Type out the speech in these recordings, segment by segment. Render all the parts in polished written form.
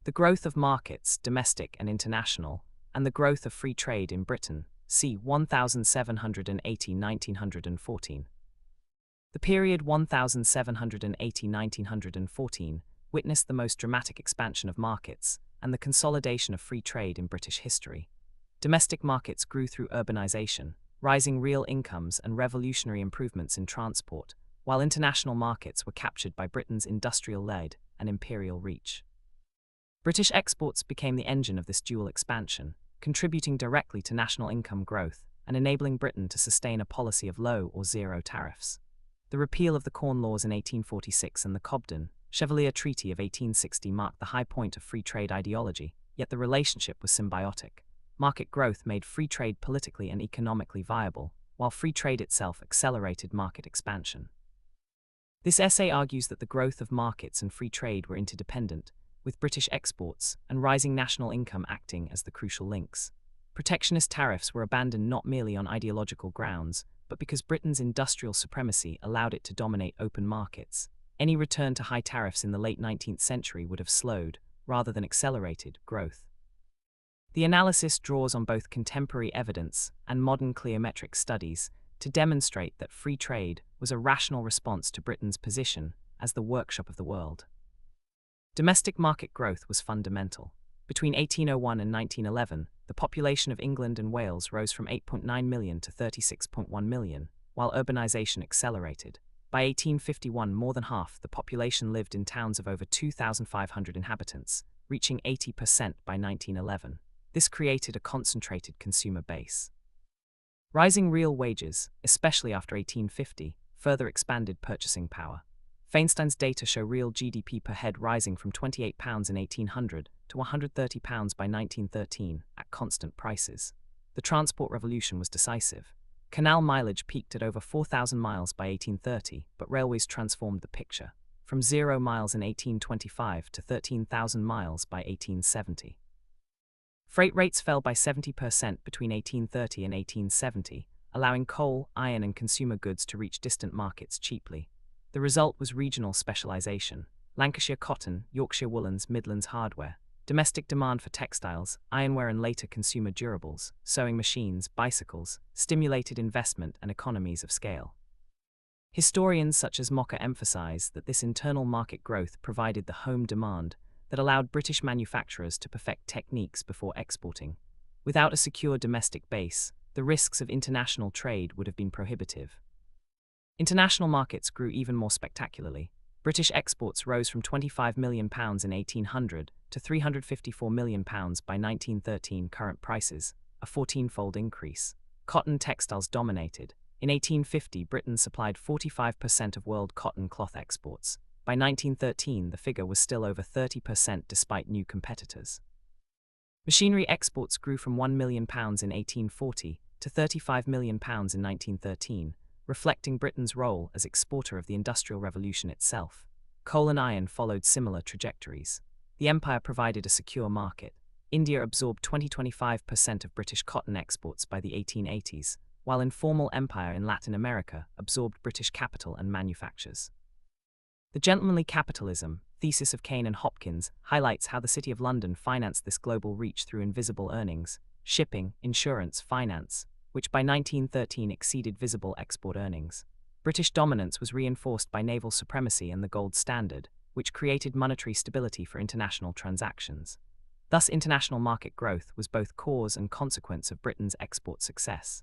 The growth of markets, domestic and international, and the growth of free trade in Britain, c. 1780–1914. The period 1780–1914 witnessed the most dramatic expansion of markets and the consolidation of free trade in British history. Domestic markets grew through urbanization, rising real incomes and revolutionary improvements in transport, while international markets were captured by Britain's industrial-led and imperial reach. British exports became the engine of this dual expansion, contributing directly to national income growth and enabling Britain to sustain a policy of low or zero tariffs. The repeal of the Corn Laws in 1846 and the Cobden, Chevalier Treaty of 1860 marked the high point of free trade ideology, yet the relationship was symbiotic. Market growth made free trade politically and economically viable, while free trade itself accelerated market expansion. This essay argues that the growth of markets and free trade were interdependent, with British exports and rising national income acting as the crucial links. Protectionist tariffs were abandoned not merely on ideological grounds, but because Britain's industrial supremacy allowed it to dominate open markets. Any return to high tariffs in the late 19th century would have slowed, rather than accelerated, growth. The analysis draws on both contemporary evidence and modern cliometric studies to demonstrate that free trade was a rational response to Britain's position as the workshop of the world. Domestic market growth was fundamental. Between 1801 and 1911, the population of England and Wales rose from 8.9 million to 36.1 million, while urbanization accelerated. By 1851, more than half the population lived in towns of over 2,500 inhabitants, reaching 80% by 1911. This created a concentrated consumer base. Rising real wages, especially after 1850, further expanded purchasing power. Feinstein's data show real GDP per head rising from £28 in 1800 to £130 by 1913 at constant prices. The transport revolution was decisive. Canal mileage peaked at over 4,000 miles by 1830, but railways transformed the picture, from 0 miles in 1825 to 13,000 miles by 1870. Freight rates fell by 70% between 1830 and 1870, allowing coal, iron and consumer goods to reach distant markets cheaply. The result was regional specialization: Lancashire cotton, Yorkshire woolens, Midlands hardware. Domestic demand for textiles, ironware and later consumer durables, sewing machines, bicycles, stimulated investment and economies of scale. Historians such as Mocker emphasize that this internal market growth provided the home demand that allowed British manufacturers to perfect techniques before exporting. Without a secure domestic base, the risks of international trade would have been prohibitive. International markets grew even more spectacularly. British exports rose from £25 million in 1800 to £354 million by 1913 current prices, a 14-fold increase. Cotton textiles dominated. In 1850, Britain supplied 45% of world cotton cloth exports. By 1913, the figure was still over 30% despite new competitors. Machinery exports grew from £1 million in 1840 to £35 million in 1913, reflecting Britain's role as exporter of the Industrial Revolution itself. Coal and iron followed similar trajectories. The empire provided a secure market. India absorbed 20–25% of British cotton exports by the 1880s, while informal empire in Latin America absorbed British capital and manufactures. The gentlemanly capitalism thesis of Kane and Hopkins highlights how the City of London financed this global reach through invisible earnings, shipping, insurance, finance, which by 1913 exceeded visible export earnings. British dominance was reinforced by naval supremacy and the gold standard, which created monetary stability for international transactions. Thus, international market growth was both cause and consequence of Britain's export success.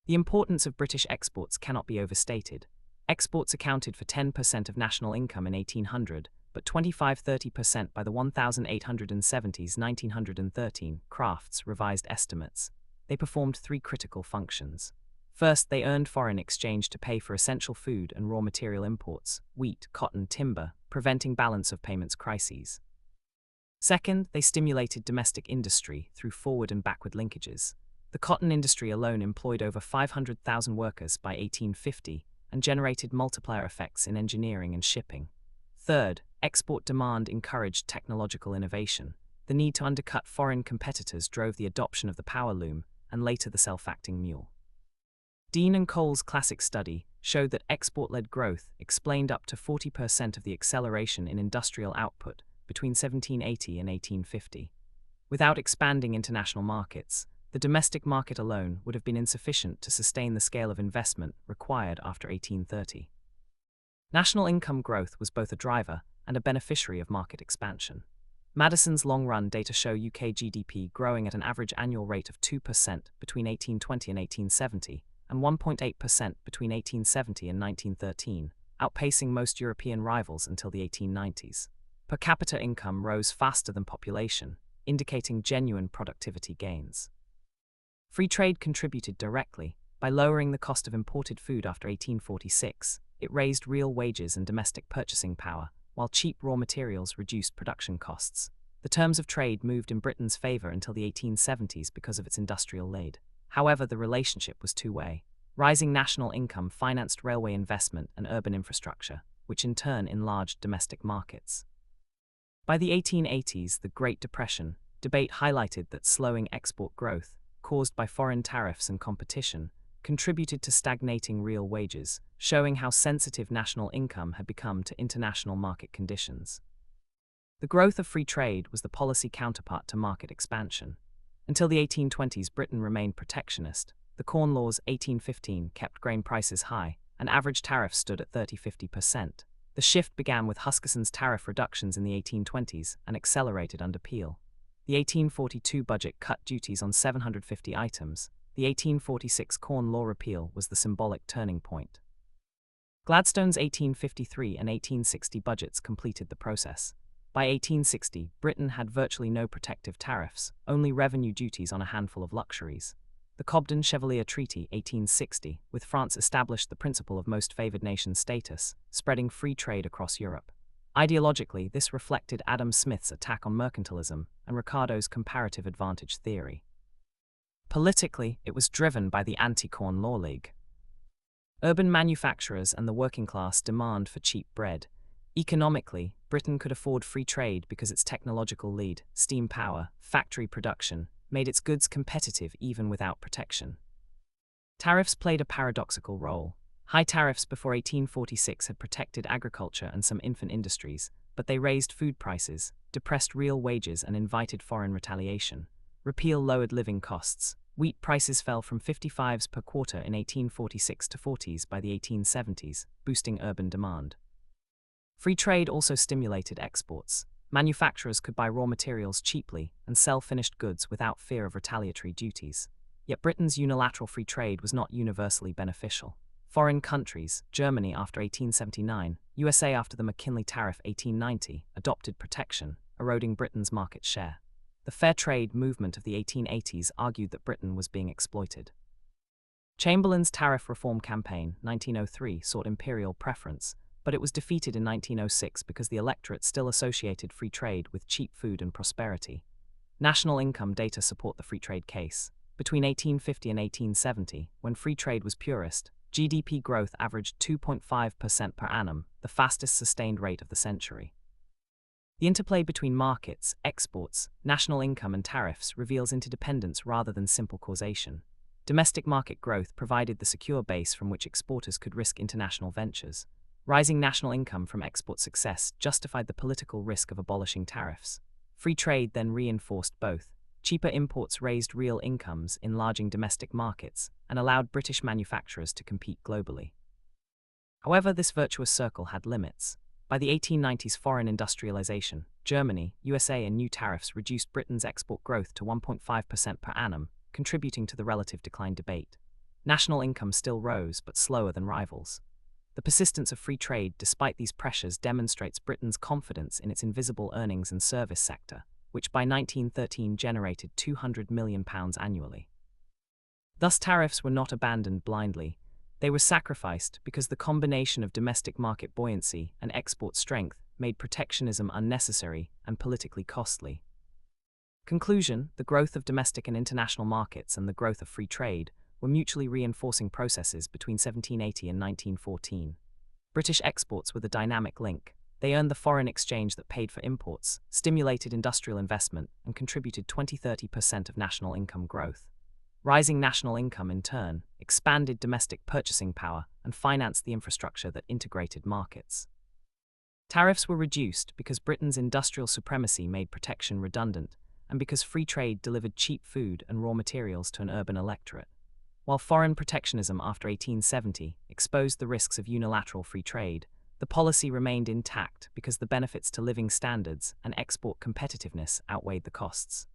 The importance of British exports cannot be overstated. Exports accounted for 10% of national income in 1800, but 25–30% by the 1870s. 1913 Crafts revised estimates. They performed three critical functions. First, they earned foreign exchange to pay for essential food and raw material imports, wheat, cotton, timber, preventing balance of payments crises. Second, they stimulated domestic industry through forward and backward linkages. The cotton industry alone employed over 500,000 workers by 1850 and generated multiplier effects in engineering and shipping. Third, export demand encouraged technological innovation. The need to undercut foreign competitors drove the adoption of the power loom and later the self-acting mule. Dean and Cole's classic study showed that export-led growth explained up to 40% of the acceleration in industrial output between 1780 and 1850. Without expanding international markets, the domestic market alone would have been insufficient to sustain the scale of investment required after 1830. National income growth was both a driver and a beneficiary of market expansion. Madison's long-run data show UK GDP growing at an average annual rate of 2% between 1820 and 1870, and 1.8% between 1870 and 1913, outpacing most European rivals until the 1890s. Per capita income rose faster than population, indicating genuine productivity gains. Free trade contributed directly. By lowering the cost of imported food after 1846, it raised real wages and domestic purchasing power, while cheap raw materials reduced production costs. The terms of trade moved in Britain's favour until the 1870s because of its industrial lead. However, the relationship was two-way. Rising national income financed railway investment and urban infrastructure, which in turn enlarged domestic markets. By the 1880s, the Great Depression debate highlighted that slowing export growth, caused by foreign tariffs and competition, contributed to stagnating real wages, showing how sensitive national income had become to international market conditions. The growth of free trade was the policy counterpart to market expansion. Until the 1820s, Britain remained protectionist. The Corn Laws 1815 kept grain prices high, and average tariffs stood at 30–50%. The shift began with Huskisson's tariff reductions in the 1820s and accelerated under Peel. The 1842 budget cut duties on 750 items. The 1846 Corn Law repeal was the symbolic turning point. Gladstone's 1853 and 1860 budgets completed the process. By 1860, Britain had virtually no protective tariffs, only revenue duties on a handful of luxuries. The Cobden-Chevalier Treaty 1860 with France established the principle of most favoured nation status, spreading free trade across Europe. Ideologically, this reflected Adam Smith's attack on mercantilism and Ricardo's comparative advantage theory. Politically, it was driven by the Anti-Corn Law League. Urban manufacturers and the working class demand for cheap bread. Economically, Britain could afford free trade because its technological lead, steam power, factory production, made its goods competitive even without protection. Tariffs played a paradoxical role. High tariffs before 1846 had protected agriculture and some infant industries, but they raised food prices, depressed real wages and invited foreign retaliation. Repeal lowered living costs. Wheat prices fell from 55s per quarter in 1846 to 40s by the 1870s, boosting urban demand. Free trade also stimulated exports. Manufacturers could buy raw materials cheaply and sell finished goods without fear of retaliatory duties. Yet Britain's unilateral free trade was not universally beneficial. Foreign countries, Germany after 1879, USA after the McKinley Tariff 1890, adopted protection, eroding Britain's market share. The fair trade movement of the 1880s argued that Britain was being exploited. Chamberlain's tariff reform campaign, 1903, sought imperial preference, but it was defeated in 1906 because the electorate still associated free trade with cheap food and prosperity. National income data support the free trade case. Between 1850 and 1870, when free trade was purest, GDP growth averaged 2.5% per annum, the fastest sustained rate of the century. The interplay between markets, exports, national income and tariffs reveals interdependence rather than simple causation. Domestic market growth provided the secure base from which exporters could risk international ventures. Rising national income from export success justified the political risk of abolishing tariffs. Free trade then reinforced both. Cheaper imports raised real incomes, enlarging domestic markets, and allowed British manufacturers to compete globally. However, this virtuous circle had limits. By the 1890s, foreign industrialization, Germany, USA, and new tariffs reduced Britain's export growth to 1.5% per annum, contributing to the relative decline debate. National income still rose, but slower than rivals. The persistence of free trade despite these pressures demonstrates Britain's confidence in its invisible earnings and service sector, which by 1913 generated £200 million annually. Thus, tariffs were not abandoned blindly. They were sacrificed because the combination of domestic market buoyancy and export strength made protectionism unnecessary and politically costly. Conclusion: the growth of domestic and international markets and the growth of free trade were mutually reinforcing processes between 1780 and 1914. British exports were the dynamic link. They earned the foreign exchange that paid for imports, stimulated industrial investment, and contributed 20–30% of national income growth. Rising national income, in turn, expanded domestic purchasing power and financed the infrastructure that integrated markets. Tariffs were reduced because Britain's industrial supremacy made protection redundant, and because free trade delivered cheap food and raw materials to an urban electorate. While foreign protectionism after 1870 exposed the risks of unilateral free trade, the policy remained intact because the benefits to living standards and export competitiveness outweighed the costs.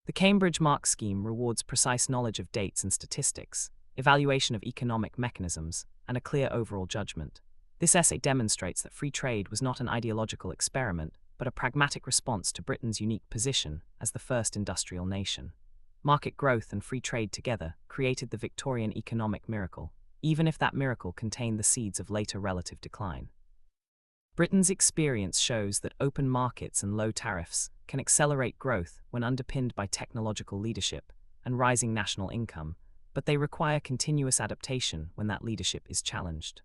The Cambridge Mark scheme rewards precise knowledge of dates and statistics, evaluation of economic mechanisms, and a clear overall judgment. This essay demonstrates that free trade was not an ideological experiment, but a pragmatic response to Britain's unique position as the first industrial nation. Market growth and free trade together created the Victorian economic miracle, even if that miracle contained the seeds of later relative decline. Britain's experience shows that open markets and low tariffs can accelerate growth when underpinned by technological leadership and rising national income, but they require continuous adaptation when that leadership is challenged.